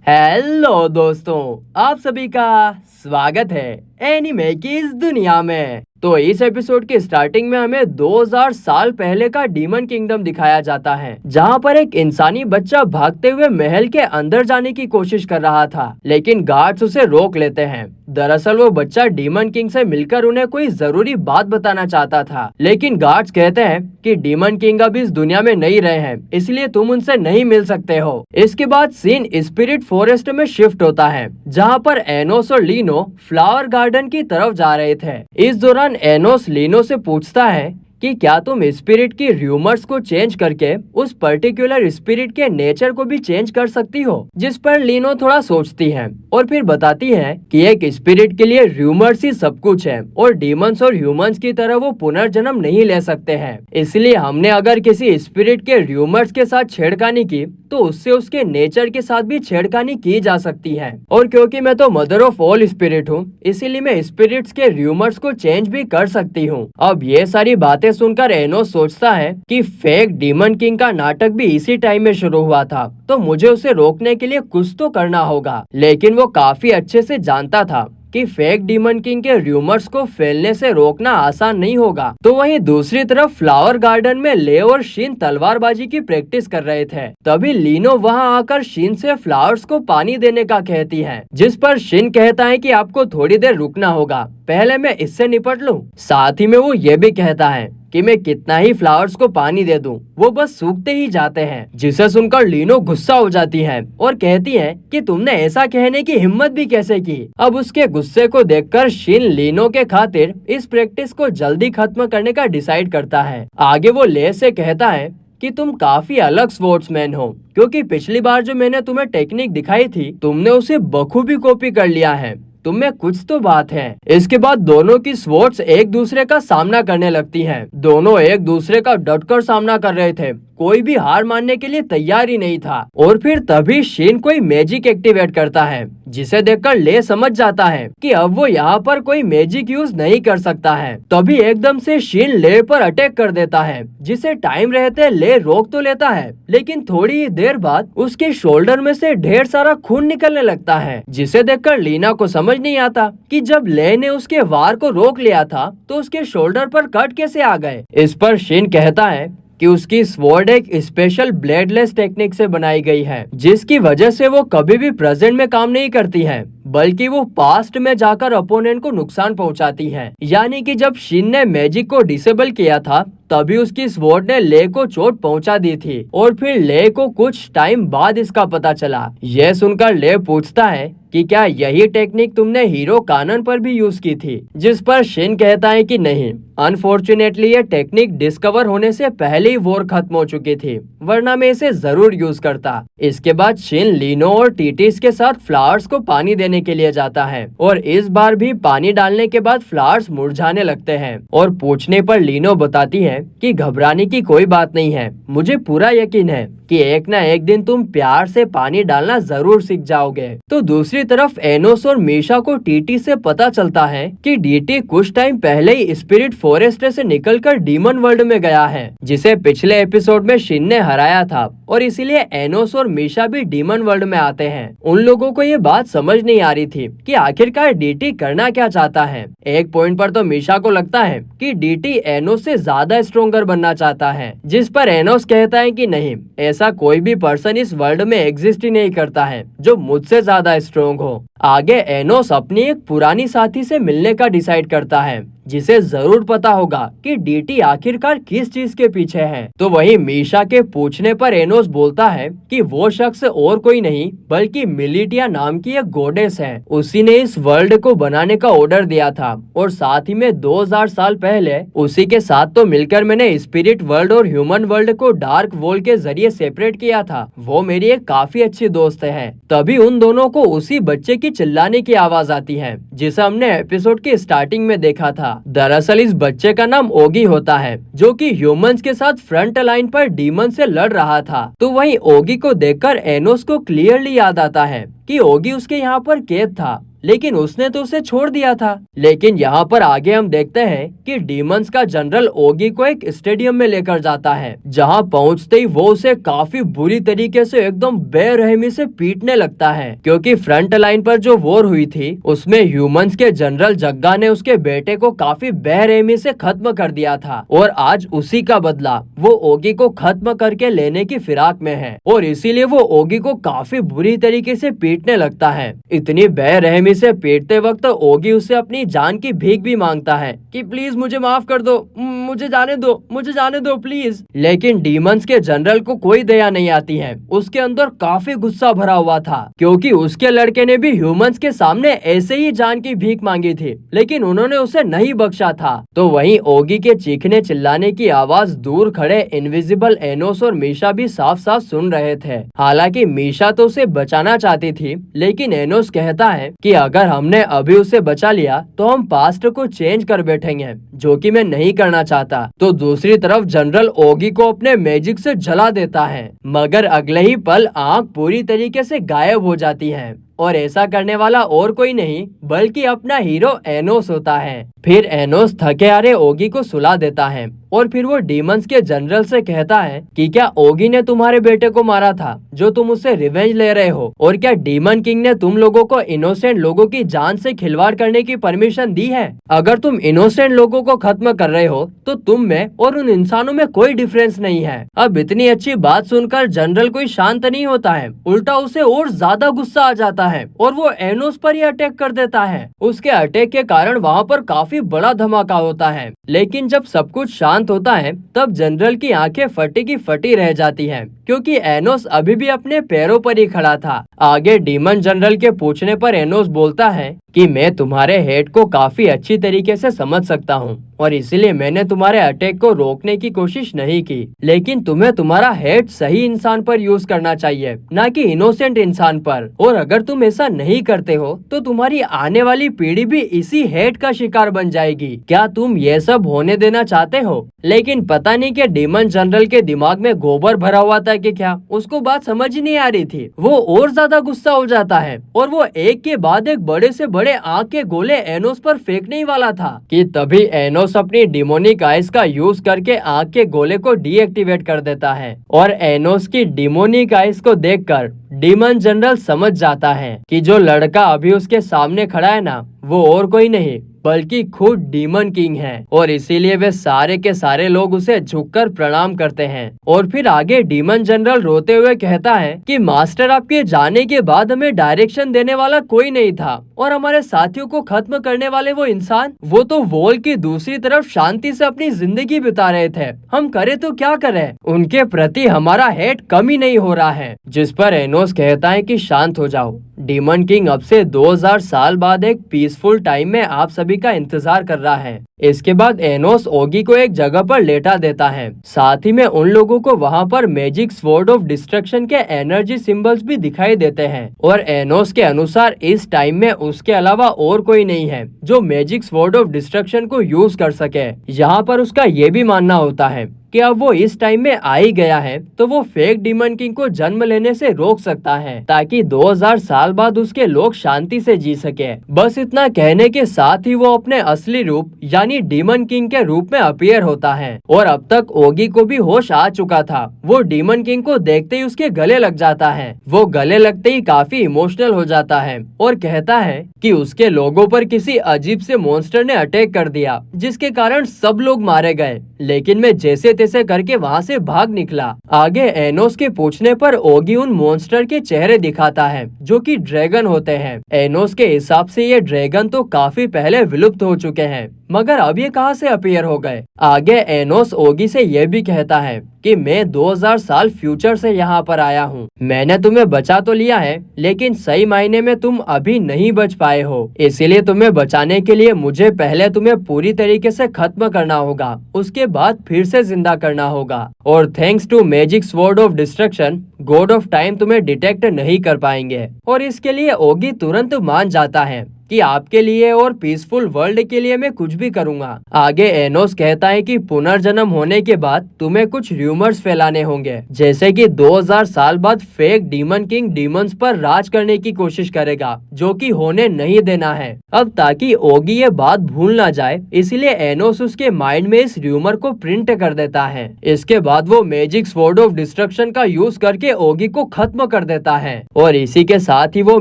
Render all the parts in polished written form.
Hello दोस्तों, आप सभी का स्वागत है एनिमे की इस दुनिया में। तो इस एपिसोड के स्टार्टिंग में हमें 2000 साल पहले का डीमन किंगडम दिखाया जाता है, जहां पर एक इंसानी बच्चा भागते हुए महल के अंदर जाने की कोशिश कर रहा था, लेकिन गार्ड्स उसे रोक लेते हैं। दरअसल वो बच्चा डीमन किंग से मिलकर उन्हें कोई जरूरी बात बताना चाहता था, लेकिन गार्ड्स कहते हैं कि डीमन किंग अब इस दुनिया में नहीं रहे हैं, इसलिए तुम उनसे नहीं मिल सकते हो। इसके बाद सीन स्पिरिट फॉरेस्ट में शिफ्ट होता है, जहाँ पर एनोस और लीनो फ्लावर गार्डन की तरफ जा रहे थे। इस दौरान एनोस लीनो से पूछता है कि क्या तुम स्पिरिट की र्यूमर्स को चेंज करके उस पर्टिकुलर स्पिरिट के नेचर को भी चेंज कर सकती हो। जिस पर लीनो थोड़ा सोचती है और फिर बताती है कि एक स्पिरिट के लिए र्यूमर्स ही सब कुछ है और डीमंस और ह्यूमंस की तरह वो पुनर्जन्म नहीं ले सकते हैं। इसलिए हमने अगर किसी स्पिरिट के र्यूमर्स के साथ छेड़खानी की तो उससे उसके नेचर के साथ भी छेड़खानी की जा सकती है। और क्योंकि मैं तो मदर ऑफ ऑल स्पिरिट हूँ, इसीलिए मैं स्पिरिट्स के र्यूमर्स को चेंज भी कर सकती हूँ। अब ये सारी बातें सुनकर एनोस सोचता है कि फेक डीमन किंग का नाटक भी इसी टाइम में शुरू हुआ था, तो मुझे उसे रोकने के लिए कुछ तो करना होगा। लेकिन वो काफी अच्छे से जानता था कि फेक डीमन किंग के र्यूमर्स को फैलने से रोकना आसान नहीं होगा। तो वहीं दूसरी तरफ फ्लावर गार्डन में ले और शीन तलवारबाजी की प्रैक्टिस कर रहे थे। तभी लीनो वहां आकर शीन से फ्लावर्स को पानी देने का कहती है, जिस पर शीन कहता है कि आपको थोड़ी देर रुकना होगा, पहले मैं इससे निपट लूं। साथ ही में वो ये भी कहता है कि मैं कितना ही फ्लावर्स को पानी दे दूं, वो बस सूखते ही जाते हैं। जिसे सुनकर लीनो गुस्सा हो जाती है और कहती है कि तुमने ऐसा कहने की हिम्मत भी कैसे की। अब उसके गुस्से को देखकर शीन लीनो के खातिर इस प्रैक्टिस को जल्दी खत्म करने का डिसाइड करता है। आगे वो ले से कहता है कि तुम काफी अलग स्पोर्ट्समैन हो, क्योंकि पिछली बार जो मैंने तुम्हें टेक्निक दिखाई थी तुमने उसे बखूबी कॉपी कर लिया है, तुम्हें कुछ तो बात है। इसके बाद दोनों की स्वॉर्ड्स एक दूसरे का सामना करने लगती हैं। दोनों एक दूसरे का डटकर सामना कर रहे थे, कोई भी हार मानने के लिए तैयार ही नहीं था। और फिर तभी शीन कोई मैजिक एक्टिवेट करता है, जिसे देखकर ले समझ जाता है कि अब वो यहाँ पर कोई मैजिक यूज नहीं कर सकता है। तभी एकदम से शीन ले पर अटैक कर देता है, जिसे टाइम रहते ले रोक तो लेता है, लेकिन थोड़ी ही देर बाद उसके शोल्डर में से ढेर सारा खून निकलने लगता है, जिसे देखकर लीना को समझ नहीं आता कि जब ले ने उसके वार को रोक लिया था तो उसके शोल्डर पर कट कैसे आ गए। इस पर शीन कहता है कि उसकी स्वॉर्ड एक स्पेशल ब्लेडलेस टेक्निक से बनाई गई है, जिसकी वजह से वो कभी भी प्रेजेंट में काम नहीं करती है, बल्कि वो पास्ट में जाकर अपोनेंट को नुकसान पहुंचाती है। यानी कि जब शीन ने मैजिक को डिसेबल किया था तभी उसकी स्वॉर्ड ने ले को चोट पहुंचा दी थी, और फिर ले को कुछ टाइम बाद इसका पता चला। यह सुनकर ले पूछता है कि क्या यही टेक्निक तुमने हीरो कानन पर भी यूज की थी, जिस पर शिन कहता है कि नहीं, अनफॉर्चुनेटली ये टेक्निक डिस्कवर होने से पहले ही वॉर खत्म हो चुकी थी, वरना मैं इसे जरूर यूज करता। इसके बाद शिन लीनो और टीटीस के साथ फ्लावर्स को पानी देने के लिए जाता है, और इस बार भी पानी डालने के बाद फ्लावर्स मुरझाने लगते हैं। और पूछने पर लीनो बताती है कि घबराने की कोई बात नहीं है, मुझे पूरा यकीन है कि एक ना एक दिन तुम प्यार से पानी डालना जरूर सीख जाओगे। तो दूसरी तरफ एनोस और मीशा को टीटी से पता चलता है कि डीटी कुछ टाइम पहले ही स्पिरिट फॉरेस्ट से निकलकर डीमन वर्ल्ड में गया है, जिसे पिछले एपिसोड में शिन ने हराया था, और इसीलिए एनोस और मीशा भी डीमन वर्ल्ड में आते हैं। उन लोगों को ये बात समझ नहीं आ रही थी कि आखिरकार डीटी करना क्या चाहता है। एक पॉइंट पर तो मीशा को लगता है कि डीटी एनोस से ज्यादा स्ट्रोंगर बनना चाहता है, जिस पर एनोस कहता है कि नहीं, ऐसा कोई भी पर्सन इस वर्ल्ड में एग्जिस्ट ही नहीं करता है जो मुझसे ज्यादा स्ट्रोंग हो। आगे एनोस अपनी एक पुरानी साथी से मिलने का डिसाइड करता है, जिसे जरूर पता होगा कि डीटी आखिरकार किस चीज के पीछे है। तो वहीं मीशा के पूछने पर एनोस बोलता है कि वो शख्स और कोई नहीं बल्कि मिलिटिया नाम की एक गॉडेस है, उसी ने इस वर्ल्ड को बनाने का ऑर्डर दिया था, और साथ ही में 2000 साल पहले उसी के साथ तो मिलकर मैंने स्पिरिट वर्ल्ड और ह्यूमन वर्ल्ड को डार्क वॉल के जरिए सेपरेट किया था। वो मेरी एक काफी अच्छी दोस्त है। तभी उन दोनों को उसी बच्चे की चिल्लाने की आवाज आती है, जिसे हमने एपिसोड के स्टार्टिंग में देखा था। दरअसल इस बच्चे का नाम ओगी होता है, जो कि ह्यूमंस के साथ फ्रंट लाइन पर डीमन से लड़ रहा था। तो वहीं ओगी को देखकर एनोस को क्लियरली याद आता है कि ओगी उसके यहाँ पर कैद था, लेकिन उसने तो उसे छोड़ दिया था। लेकिन यहाँ पर आगे हम देखते हैं कि डीमंस का जनरल ओगी को एक स्टेडियम में लेकर जाता है, जहाँ पहुँचते ही वो उसे काफी बुरी तरीके से एकदम बेरहमी से पीटने लगता है, क्योंकि फ्रंट लाइन पर जो वॉर हुई थी उसमें ह्यूमंस के जनरल जग्गा ने उसके बेटे को काफी बेरहमी से खत्म कर दिया था, और आज उसी का बदला वो ओगी को खत्म करके लेने की फिराक में है, और इसीलिए वो ओगी को काफी बुरी तरीके से पीटने लगता है। इतनी बेरहमी से पीटते वक्त ओगी उससे अपनी जान की भीख भी मांगता है कि प्लीज मुझे माफ कर दो, मुझे जाने दो प्लीज। लेकिन डीमंस के जनरल को कोई दया नहीं आती है। उसके अंदर काफी गुस्सा भरा हुआ था, क्योंकि उसके लड़के ने भी ह्यूमंस के सामने ऐसे ही जान की भीख मांगी थी, लेकिन उन्होंने उसे नहीं बख्शा था। तो वहीं ओगी के चीखने चिल्लाने की आवाज दूर खड़े इनविजिबल एनोस और मीशा भी साफ साफ सुन रहे थे। हालांकि मीशा तो उसे बचाना चाहती थी, लेकिन एनोस कहता है कि अगर हमने अभी उसे बचा लिया तो हम पास्ट को चेंज कर बैठेंगे, जो कि मैं नहीं करना चाहता। तो दूसरी तरफ जनरल ओगी को अपने मैजिक से जला देता है, मगर अगले ही पल आंख पूरी तरीके से गायब हो जाती है, और ऐसा करने वाला और कोई नहीं बल्कि अपना हीरो एनोस होता है। फिर एनोस थके हारे ओगी को सुला देता है, और फिर वो डीमंस के जनरल से कहता है कि क्या ओगी ने तुम्हारे बेटे को मारा था जो तुम उससे रिवेंज ले रहे हो, और क्या डीमन किंग ने तुम लोगों को इनोसेंट लोगों की जान से खिलवाड़ करने की परमिशन दी है? अगर तुम इनोसेंट लोगों को खत्म कर रहे हो तो तुम में और उन इंसानों में कोई डिफरेंस नहीं है। अब इतनी अच्छी बात सुनकर जनरल कोई शांत नहीं होता है, उल्टा उसे और ज्यादा गुस्सा आ जाता है और वो एनोस पर ही अटैक कर देता है। उसके अटैक के कारण वहाँ पर काफी बड़ा धमाका होता है, लेकिन जब सब कुछ शांत होता है तब जनरल की आंखें फटी की फटी रह जाती हैं, क्योंकि एनोस अभी भी अपने पैरों पर ही खड़ा था। आगे डीमन जनरल के पूछने पर एनोस बोलता है कि मैं तुम्हारे हेड को काफी अच्छी तरीके से समझ सकता हूँ, और इसीलिए मैंने तुम्हारे अटैक को रोकने की कोशिश नहीं की, लेकिन तुम्हें तुम्हारा हेड सही इंसान पर यूज करना चाहिए, न कि इनोसेंट इंसान पर। और अगर तुम ऐसा नहीं करते हो तो तुम्हारी आने वाली पीढ़ी भी इसी हेड का शिकार बन जाएगी। क्या तुम ये सब होने देना चाहते हो? लेकिन पता नहीं कि डीमन जनरल के दिमाग में गोबर भरा हुआ था कि क्या, उसको बात समझ ही नहीं आ रही थी। वो और ज्यादा गुस्सा हो जाता है और वो एक के बाद एक बड़े से बड़े आग के गोले एनोस पर फेंकने ही वाला था कि तभी एनोस अपनी डिमोनिक आइस का यूज करके आग के गोले को डीएक्टिवेट कर देता है, और एनोस की डिमोनिक आइस को देखकर डीमन जनरल समझ जाता है कि जो लड़का अभी उसके सामने खड़ा है ना, वो और कोई नहीं बल्कि खुद डीमन किंग है, और इसीलिए वे सारे के सारे लोग उसे झुककर प्रणाम करते हैं। और फिर आगे डीमन जनरल रोते हुए कहता है कि मास्टर, आपके जाने के बाद हमें डायरेक्शन देने वाला कोई नहीं था, और हमारे साथियों को खत्म करने वाले वो इंसान, वो तो वॉल की दूसरी तरफ शांति से अपनी जिंदगी बिता रहे थे। हम करे तो क्या करें, उनके प्रति हमारा हेट कम ही नहीं हो रहा है। जिस पर एनोस कहता है कि शांत हो जाओ, डीमन किंग अब से 2000 साल बाद एक पीसफुल टाइम में आप सभी का इंतजार कर रहा है। इसके बाद एनोस ओगी को एक जगह पर लेटा देता है, साथ ही में उन लोगों को वहाँ पर मैजिक स्वॉर्ड ऑफ डिस्ट्रक्शन के एनर्जी सिंबल्स भी दिखाई देते हैं, और एनोस के अनुसार इस टाइम में उसके अलावा और कोई नहीं है जो मैजिक स्वॉर्ड ऑफ डिस्ट्रक्शन को यूज कर सके। यहाँ पर उसका ये भी मानना होता है कि अब वो इस टाइम में आ ही गया है तो वो फेक डीमन किंग को जन्म लेने से रोक सकता है, ताकि 2000 साल बाद उसके लोग शांति से जी सके। बस इतना कहने के साथ ही वो अपने असली रूप यानी डीमन किंग के रूप में अपीयर होता है, और अब तक ओगी को भी होश आ चुका था। वो डीमन किंग को देखते ही उसके गले लग जाता है। वो गले लगते ही काफी इमोशनल हो जाता है और कहता है कि उसके लोगों पर किसी अजीब से मॉन्स्टर ने अटैक कर दिया, जिसके कारण सब लोग मारे गए, लेकिन मैं जैसे तैसे करके वहाँ से भाग निकला। आगे एनोस के पूछने पर ओगी उन मॉन्स्टर के चेहरे दिखाता है जो कि ड्रैगन होते हैं। एनोस के हिसाब से ये ड्रैगन तो काफी पहले विलुप्त हो चुके हैं, मगर अब ये कहां से अपीयर हो गए। आगे एनोस ओगी से ये भी कहता है कि मैं 2000 साल फ्यूचर से यहाँ पर आया हूँ। मैंने तुम्हें बचा तो लिया है, लेकिन सही मायने में तुम अभी नहीं बच पाए हो, इसीलिए तुम्हें बचाने के लिए मुझे पहले तुम्हें पूरी तरीके से खत्म करना होगा, उसके बाद फिर से जिंदा करना होगा। और thanks to magic sword of destruction, god of time तुम्हें डिटेक्ट नहीं कर पाएंगे। और इसके लिए ओगी तुरंत मान जाता है कि आपके लिए और पीसफुल वर्ल्ड के लिए मैं कुछ भी करूंगा। आगे एनोस कहता है कि पुनर्जन्म होने के बाद तुम्हें कुछ र्यूमर्स फैलाने होंगे, जैसे कि 2000 साल बाद फेक डीमन किंग डीमंस पर राज करने की कोशिश करेगा, जो कि होने नहीं देना है। अब ताकि ओगी ये बात भूल ना जाए, इसलिए एनोस उसके माइंड में इस र्यूमर को प्रिंट कर देता है। इसके बाद वो मैजिक स्वॉर्ड ऑफ डिस्ट्रक्शन का यूज करके ओगी को खत्म कर देता है और इसी के साथ ही वो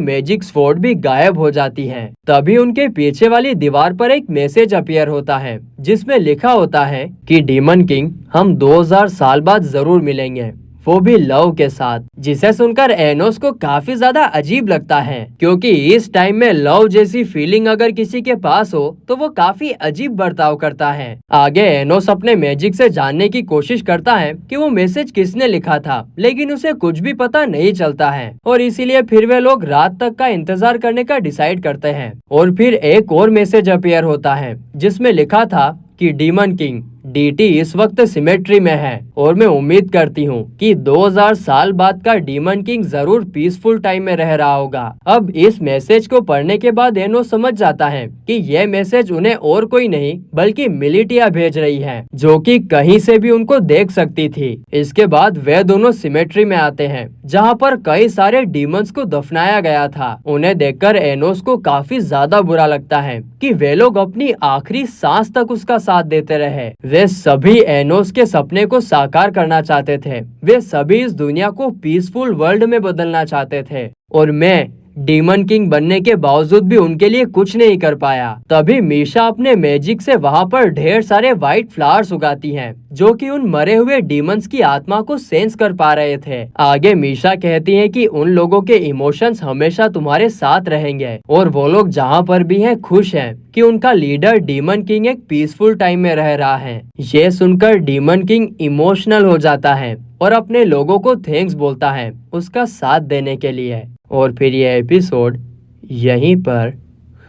मैजिक स्वॉर्ड भी गायब हो जाती है। तभी उनके पीछे वाली दीवार पर एक मैसेज अपीयर होता है, जिसमें लिखा होता है कि डीमन किंग, हम 2000 साल बाद जरूर मिलेंगे, वो भी लव के साथ। जिसे सुनकर एनोस को काफी ज्यादा अजीब लगता है, क्योंकि इस टाइम में लव जैसी फीलिंग अगर किसी के पास हो तो वो काफी अजीब बर्ताव करता है। आगे एनोस अपने मैजिक से जानने की कोशिश करता है कि वो मैसेज किसने लिखा था, लेकिन उसे कुछ भी पता नहीं चलता है और इसीलिए फिर वे लोग रात तक का इंतजार करने का डिसाइड करते हैं। और फिर एक और मैसेज अपीयर होता है, जिसमें लिखा था कि डीमन किंग, डीटी इस वक्त सिमेट्री में है और मैं उम्मीद करती हूँ कि 2000 साल बाद का डीमन किंग जरूर पीसफुल टाइम में रह रहा होगा। अब इस मैसेज को पढ़ने के बाद एनोस समझ जाता है कि यह मैसेज उन्हें और कोई नहीं बल्कि मिलिटिया भेज रही है, जो कि कहीं से भी उनको देख सकती थी। इसके बाद वे दोनों सिमेट्री में आते हैं, जहाँ पर कई सारे डीमंस को दफनाया गया था। उन्हें देखकर एनोस को काफी ज्यादा बुरा लगता है कि वे लोग अपनी आखिरी सांस तक उसका साथ देते रहे। वे सभी एनोस के सपने को साकार करना चाहते थे। वे सभी इस दुनिया को पीसफुल वर्ल्ड में बदलना चाहते थे और मैं डीमन किंग बनने के बावजूद भी उनके लिए कुछ नहीं कर पाया। तभी मीशा अपने मैजिक से वहाँ पर ढेर सारे व्हाइट फ्लावर्स उगाती हैं, जो कि उन मरे हुए डीमंस की आत्मा को सेंस कर पा रहे थे। आगे मीशा कहती है कि उन लोगों के इमोशंस हमेशा तुम्हारे साथ रहेंगे और वो लोग जहाँ पर भी हैं खुश हैं कि उनका लीडर डीमन किंग एक पीसफुल टाइम में रह रहा है। ये सुनकर डीमन किंग इमोशनल हो जाता है और अपने लोगों को थैंक्स बोलता है उसका साथ देने के लिए। और फिर यह एपिसोड यहीं पर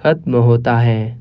खत्म होता है।